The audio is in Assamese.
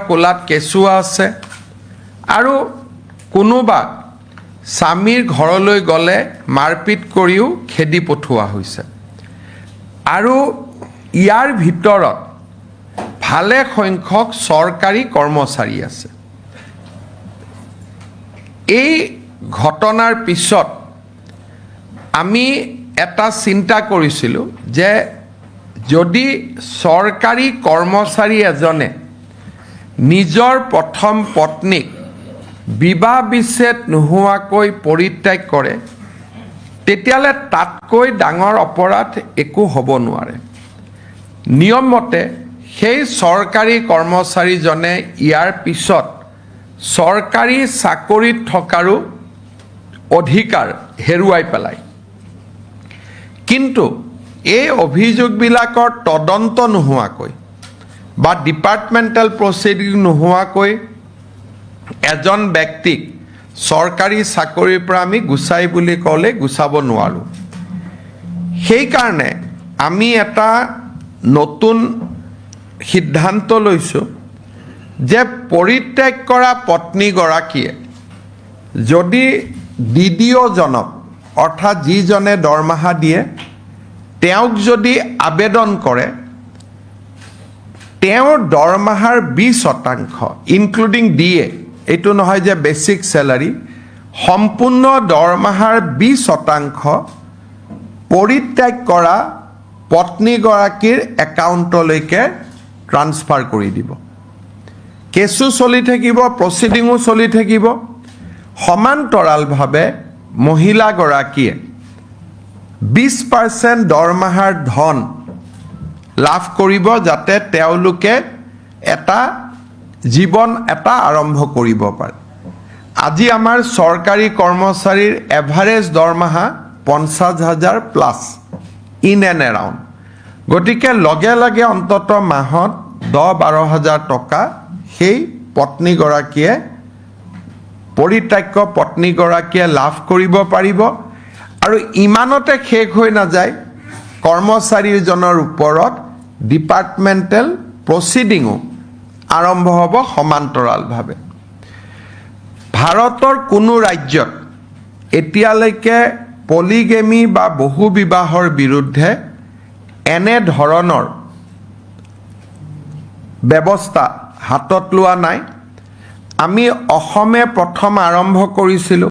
কোলাত কেঁচুৱা আছে আৰু কোনোবা স্বামীৰ ঘৰলৈ গ'লে মাৰপিট কৰিও খেদি পঠোৱা হৈছে। আৰু ইয়াৰ ভিতৰত ভালে সংখ্যক চৰকাৰী কৰ্মচাৰী আছে। এই ঘটনাৰ পিছত আমি এটা চিন্তা কৰিছিলোঁ যে যদি চৰকাৰী কৰ্মচাৰী এজনে নিজৰ প্ৰথম পত্নীক বিবাহ বিচ্ছেদ নোহোৱাকৈ পৰিত্যাগ কৰে তেতিয়াহ'লে তাতকৈ ডাঙৰ অপৰাধ একো হ'ব নোৱাৰে। নিয়মমতে সেই চৰকাৰী কৰ্মচাৰীজনে ইয়াৰ পিছত চৰকাৰী চাকৰিত থকাৰো অধিকাৰ হেৰুৱাই পেলায়। কিন্তু এই অভিযোগবিলাকৰ তদন্ত নোহোৱাকৈ বা ডিপাৰ্টমেণ্টেল প্ৰচিডিং নোহোৱাকৈ এজন ব্যক্তিক চৰকাৰী চাকৰিৰ পৰা আমি গুচাই বুলি ক'লে গুচাব নোৱাৰোঁ। সেইকাৰণে আমি এটা নতুন সিদ্ধান্ত লৈছোঁ যে পৰিত্যাগ কৰা পত্নীগৰাকীয়ে যদি DDO-জনক অৰ্থাৎ যিজনে দৰমহা দিয়ে তেওঁক যদি আবেদন কৰে তেওঁৰ দৰমহাৰ 20% ইনক্লুডিং DA, এইটো নহয় যে বেচিক চেলাৰী, সম্পূৰ্ণ দৰমহাৰ 20% পৰিত্যাগ কৰা পত্নীগৰাকীৰ একাউণ্টলৈকে ট্ৰান্সফাৰ কৰি দিব। কেছো চলি থাকিব, প্ৰচিডিঙো চলি থাকিব। সমান্তৰালভাৱে মহিলাগৰাকীয়ে 20% দৰমহাৰ ধন লাভ কৰিব যাতে তেওঁলোকে এটা জীৱন এটা আৰম্ভ কৰিব পাৰে। আজি আমাৰ চৰকাৰী কৰ্মচাৰীৰ এভাৰেজ দৰমহা 50,000 প্লাছ ইন এণ্ড এৰাউণ্ড। গতিকে লগে লগে অন্তত মাহত 10-12,000 টকা সেই পত্নীগৰাকীয়ে পৰিত্যাক্য পত্নীগৰাকীয়ে লাভ কৰিব পাৰিব। আৰু ইমানতে শেষ হৈ নাযায়, কৰ্মচাৰীজনৰ ওপৰত ডিপাৰ্টমেণ্টেল প্ৰচিডিঙো আৰম্ভ হ'ব সমান্তৰালভাৱে। ভাৰতৰ কোনো ৰাজ্যত এতিয়ালৈকে পলিগেমি বা বহু বিবাহৰ বিৰুদ্ধে এনে ধৰণৰ ব্যৱস্থা হাতত লোৱা নাই। আমি অসমে প্ৰথম আৰম্ভ কৰিছিলোঁ।